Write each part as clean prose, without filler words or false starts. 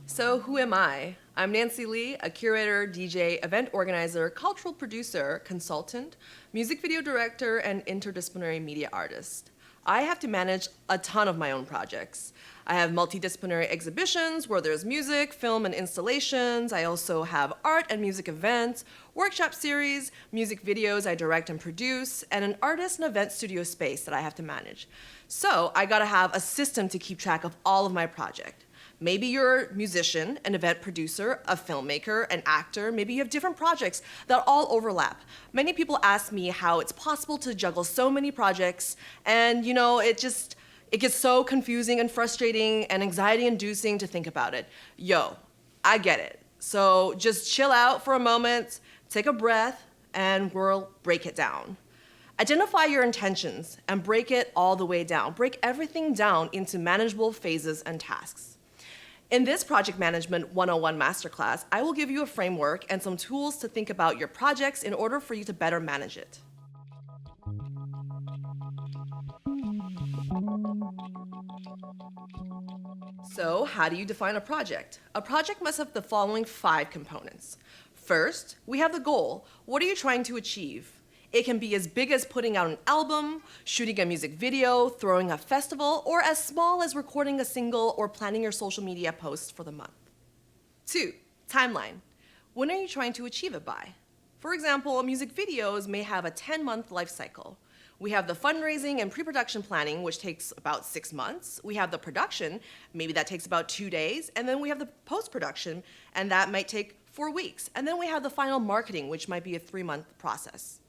So who am I? I'm Nancy Lee, a curator, DJ, event organizer, cultural producer, consultant, music video director, and interdisciplinary media artist. I have to manage a ton of my own projects. I have multidisciplinary exhibitions where there's music, film, and installations. I also have art and music events, workshop series, music videos I direct and produce, and an artist and event studio space that I have to manage. So I gotta have a system to keep track of all of my projects. Maybe you're a musician, an event producer, a filmmaker, an actor. Maybe you have different projects that all overlap. Many people ask me how it's possible to juggle so many projects, and it gets so confusing and frustrating and anxiety-inducing to think about it. Yo, I get it. So just chill out for a moment, take a breath, and we'll break it down. Identify your intentions and break it all the way down. Break everything down into manageable phases and tasks. In this Project Management 101 Masterclass, I will give you a framework and some tools to think about your projects in order for you to better manage it. So, how do you define a project? A project must have the following 5 components. First, we have the goal. What are you trying to achieve? It can be as big as putting out an album, shooting a music video, throwing a festival, or as small as recording a single or planning your social media posts for the month. 2, timeline. When are you trying to achieve it by? For example, music videos may have a 10-month life cycle. We have the fundraising and pre-production planning, which takes about 6 months. We have the production, maybe that takes about 2 days. And then we have the post-production, and that might take 4 weeks. And then we have the final marketing, which might be a 3-month process.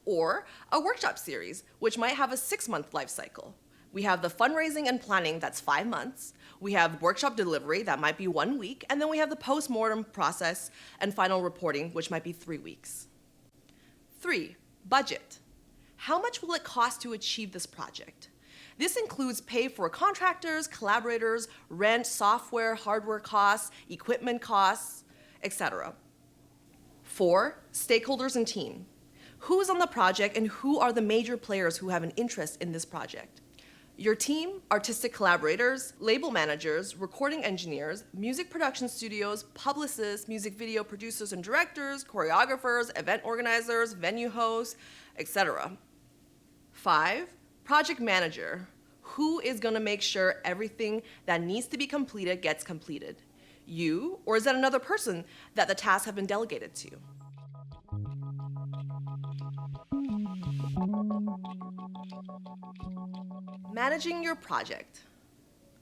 Or a workshop series, which might have a 6-month life cycle. We have the fundraising and planning, that's 5 months. We have workshop delivery, that might be 1 week. And then we have the post-mortem process and final reporting, which might be 3 weeks. 3, budget. How much will it cost to achieve this project? This includes pay for contractors, collaborators, rent, software, hardware costs, equipment costs, etc. 4, stakeholders and team. Who's on the project and who are the major players who have an interest in this project? Your team, artistic collaborators, label managers, recording engineers, music production studios, publicists, music video producers and directors, choreographers, event organizers, venue hosts, etc. 5, project manager. Who is going to make sure everything that needs to be completed gets completed? You, or is that another person that the tasks have been delegated to? Managing your project.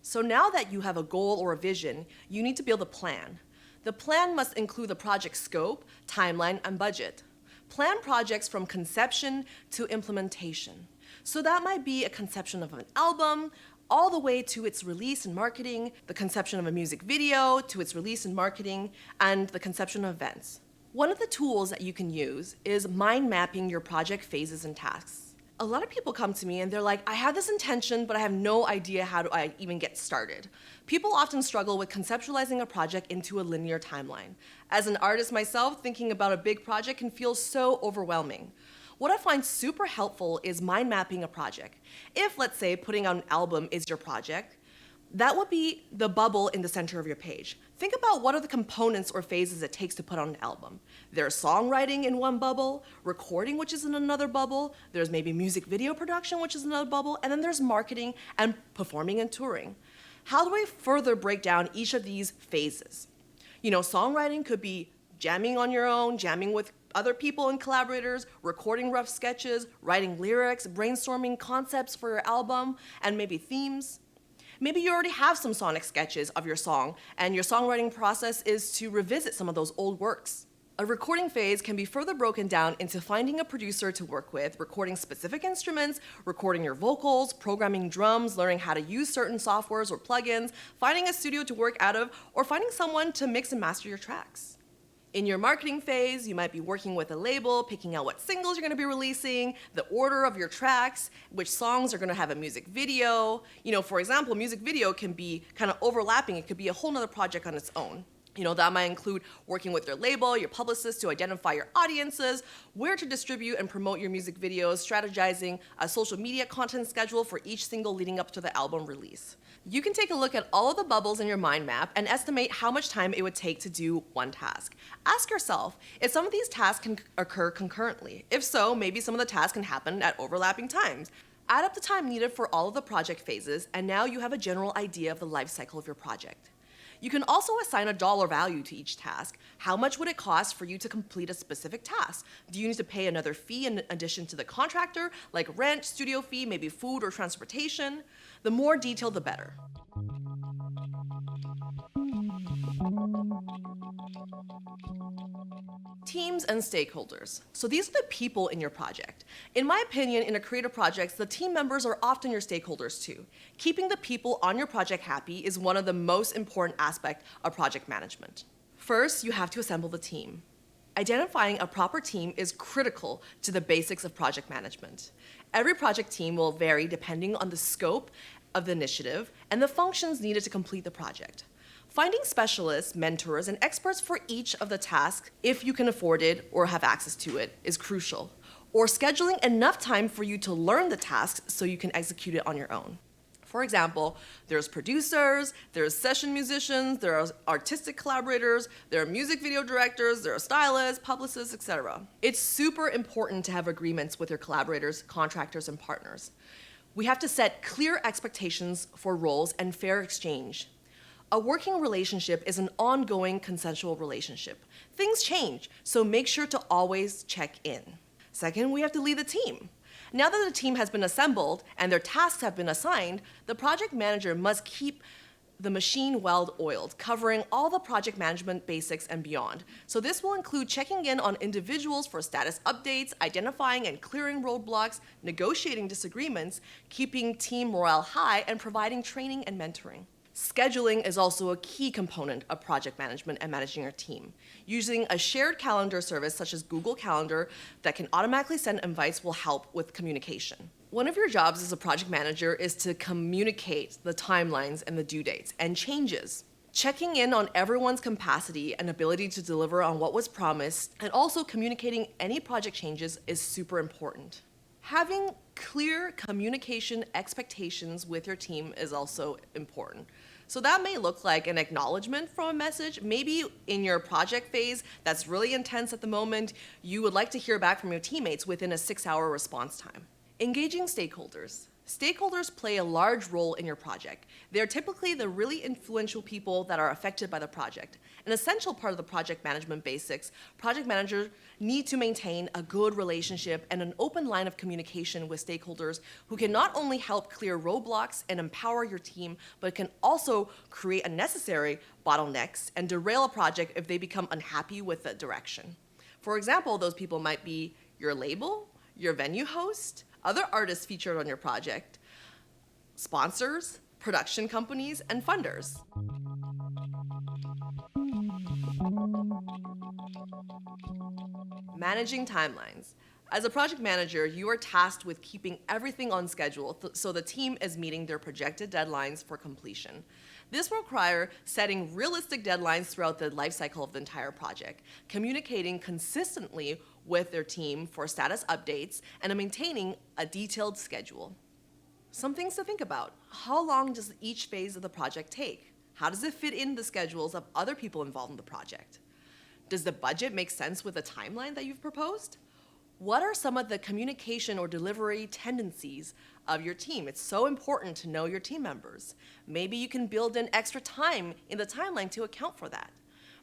So now that you have a goal or a vision, you need to build a plan. The plan must include the project scope, timeline, and budget. Plan projects from conception to implementation. So that might be a conception of an album, all the way to its release and marketing, the conception of a music video, to its release and marketing, and the conception of events. One of the tools that you can use is mind mapping your project phases and tasks. A lot of people come to me and they're like, I have this intention, but I have no idea how do I even get started. People often struggle with conceptualizing a project into a linear timeline. As an artist myself, thinking about a big project can feel so overwhelming. What I find super helpful is mind mapping a project. If, let's say, putting out an album is your project, that would be the bubble in the center of your page. Think about what are the components or phases it takes to put on an album. There's songwriting in one bubble, recording, which is in another bubble, there's maybe music video production, which is another bubble, and then there's marketing and performing and touring. How do I further break down each of these phases? Songwriting could be jamming on your own, jamming with other people and collaborators, recording rough sketches, writing lyrics, brainstorming concepts for your album, and maybe themes. Maybe you already have some sonic sketches of your song, and your songwriting process is to revisit some of those old works. A recording phase can be further broken down into finding a producer to work with, recording specific instruments, recording your vocals, programming drums, learning how to use certain softwares or plugins, finding a studio to work out of, or finding someone to mix and master your tracks. In your marketing phase, you might be working with a label, picking out what singles you're gonna be releasing, the order of your tracks, which songs are gonna have a music video. For example, music video can be kind of overlapping. It could be a whole nother project on its own. That might include working with your label, your publicist to identify your audiences, where to distribute and promote your music videos, strategizing a social media content schedule for each single leading up to the album release. You can take a look at all of the bubbles in your mind map and estimate how much time it would take to do one task. Ask yourself if some of these tasks can occur concurrently. If so, maybe some of the tasks can happen at overlapping times. Add up the time needed for all of the project phases, and now you have a general idea of the life cycle of your project. You can also assign a dollar value to each task. How much would it cost for you to complete a specific task? Do you need to pay another fee in addition to the contractor, like rent, studio fee, maybe food or transportation? The more detail, the better. Teams and stakeholders. So these are the people in your project. In my opinion, in a creative project, the team members are often your stakeholders too. Keeping the people on your project happy is one of the most important aspects of project management. First, you have to assemble the team. Identifying a proper team is critical to the basics of project management. Every project team will vary depending on the scope of the initiative and the functions needed to complete the project. Finding specialists, mentors, and experts for each of the tasks, if you can afford it or have access to it, is crucial. Or scheduling enough time for you to learn the tasks so you can execute it on your own. For example, there's producers, there's session musicians, there are artistic collaborators, there are music video directors, there are stylists, publicists, etc. It's super important to have agreements with your collaborators, contractors, and partners. We have to set clear expectations for roles and fair exchange. A working relationship is an ongoing consensual relationship. Things change, so make sure to always check in. Second, we have to lead the team. Now that the team has been assembled and their tasks have been assigned, the project manager must keep the machine well-oiled, covering all the project management basics and beyond. So this will include checking in on individuals for status updates, identifying and clearing roadblocks, negotiating disagreements, keeping team morale high, and providing training and mentoring. Scheduling is also a key component of project management and managing your team. Using a shared calendar service such as Google Calendar that can automatically send invites will help with communication. One of your jobs as a project manager is to communicate the timelines and the due dates and changes. Checking in on everyone's capacity and ability to deliver on what was promised, and also communicating any project changes is super important. Having clear communication expectations with your team is also important. So that may look like an acknowledgement from a message. Maybe in your project phase that's really intense at the moment, you would like to hear back from your teammates within a 6-hour response time. Engaging stakeholders. Stakeholders play a large role in your project. They're typically the really influential people that are affected by the project. An essential part of the project management basics, project managers need to maintain a good relationship and an open line of communication with stakeholders who can not only help clear roadblocks and empower your team, but can also create unnecessary bottlenecks and derail a project if they become unhappy with the direction. For example, those people might be your label, your venue host, other artists featured on your project, sponsors, production companies, and funders. Managing timelines. As a project manager, you are tasked with keeping everything on schedule so the team is meeting their projected deadlines for completion. This will require setting realistic deadlines throughout the life cycle of the entire project, communicating consistently with their team for status updates, and maintaining a detailed schedule. Some things to think about. How long does each phase of the project take? How does it fit in the schedules of other people involved in the project? Does the budget make sense with the timeline that you've proposed? What are some of the communication or delivery tendencies of your team? It's so important to know your team members. Maybe you can build in extra time in the timeline to account for that.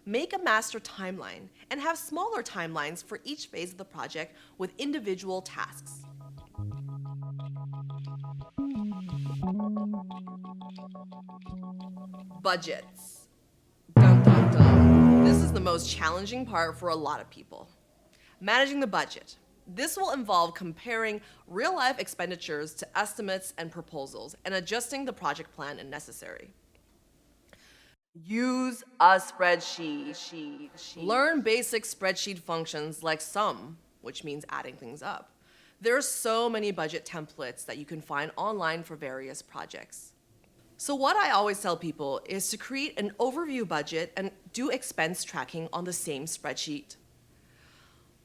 Make a master timeline and have smaller timelines for each phase of the project with individual tasks. Budgets. Dun, dun, dun. This is the most challenging part for a lot of people. Managing the budget. This will involve comparing real-life expenditures to estimates and proposals and adjusting the project plan if necessary. Use a spreadsheet. Learn basic spreadsheet functions like sum, which means adding things up. There are so many budget templates that you can find online for various projects. So what I always tell people is to create an overview budget and do expense tracking on the same spreadsheet.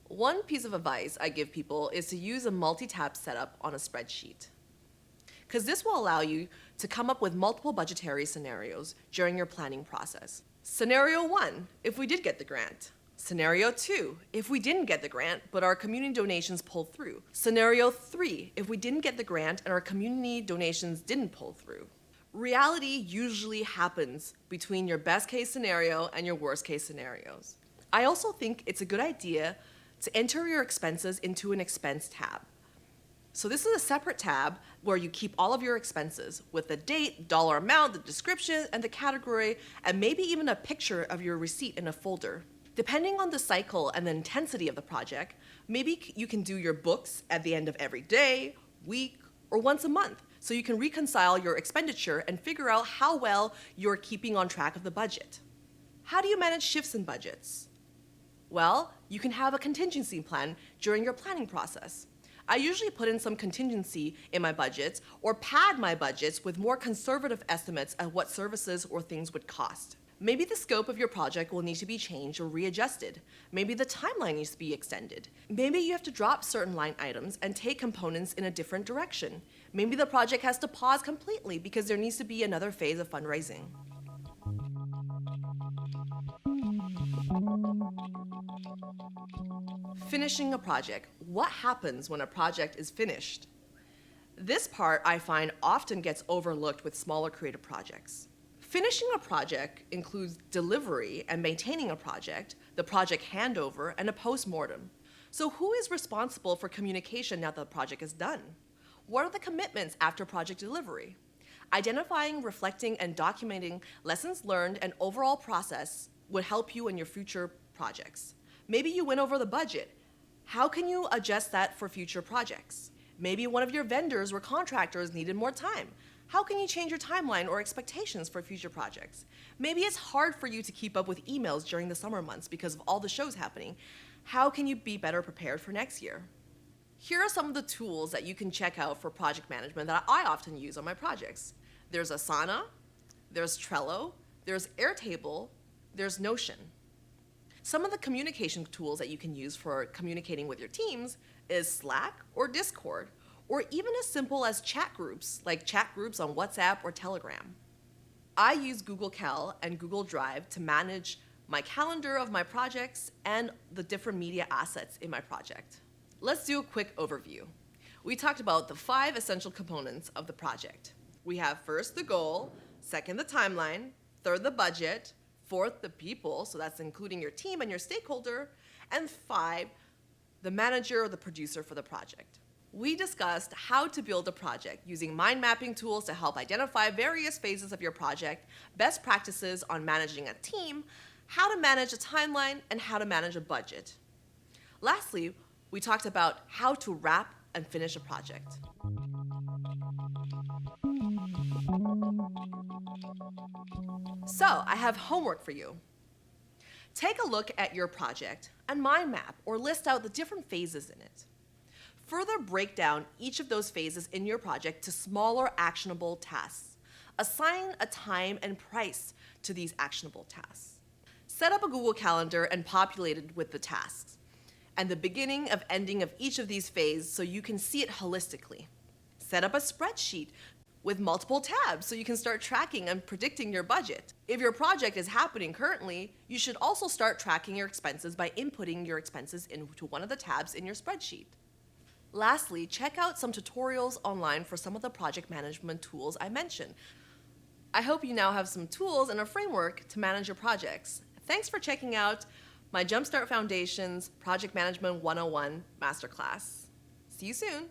One piece of advice I give people is to use a multi-tab setup on a spreadsheet, because this will allow you to come up with multiple budgetary scenarios during your planning process. Scenario 1, if we did get the grant. Scenario 2, if we didn't get the grant, but our community donations pulled through. Scenario 3, if we didn't get the grant and our community donations didn't pull through. Reality usually happens between your best case scenario and your worst case scenarios. I also think it's a good idea to enter your expenses into an expense tab. So this is a separate tab where you keep all of your expenses with the date, dollar amount, the description, and the category, and maybe even a picture of your receipt in a folder. Depending on the cycle and the intensity of the project, maybe you can do your books at the end of every day, week, or once a month, so you can reconcile your expenditure and figure out how well you're keeping on track of the budget. How do you manage shifts in budgets? Well, you can have a contingency plan during your planning process. I usually put in some contingency in my budgets or pad my budgets with more conservative estimates of what services or things would cost. Maybe the scope of your project will need to be changed or readjusted. Maybe the timeline needs to be extended. Maybe you have to drop certain line items and take components in a different direction. Maybe the project has to pause completely because there needs to be another phase of fundraising. Finishing a project. What happens when a project is finished? This part I find often gets overlooked with smaller creative projects. Finishing a project includes delivery and maintaining a project, the project handover, and a post-mortem. So who is responsible for communication now that the project is done? What are the commitments after project delivery? Identifying, reflecting, and documenting lessons learned and overall process would help you in your future projects. Maybe you went over the budget. How can you adjust that for future projects? Maybe one of your vendors or contractors needed more time. How can you change your timeline or expectations for future projects? Maybe it's hard for you to keep up with emails during the summer months because of all the shows happening. How can you be better prepared for next year? Here are some of the tools that you can check out for project management that I often use on my projects. There's Asana, there's Trello, there's Airtable, there's Notion. Some of the communication tools that you can use for communicating with your teams is Slack or Discord, or even as simple as chat groups, like chat groups on WhatsApp or Telegram. I use Google Cal and Google Drive to manage my calendar of my projects and the different media assets in my project. Let's do a quick overview. We talked about the 5 essential components of the project. We have first the goal, second the timeline, third the budget, fourth the people, so that's including your team and your stakeholder, and 5, the manager or the producer for the project. We discussed how to build a project using mind mapping tools to help identify various phases of your project, best practices on managing a team, how to manage a timeline, and how to manage a budget. Lastly, we talked about how to wrap and finish a project. So, I have homework for you. Take a look at your project and mind map or list out the different phases in it. Further break down each of those phases in your project to smaller actionable tasks. Assign a time and price to these actionable tasks. Set up a Google Calendar and populate it with the tasks and the beginning of ending of each of these phases so you can see it holistically. Set up a spreadsheet with multiple tabs so you can start tracking and predicting your budget. If your project is happening currently, you should also start tracking your expenses by inputting your expenses into one of the tabs in your spreadsheet. Lastly, check out some tutorials online for some of the project management tools I mentioned. I hope you now have some tools and a framework to manage your projects. Thanks for checking out my Jumpstart Foundations Project Management 101 Masterclass. See you soon.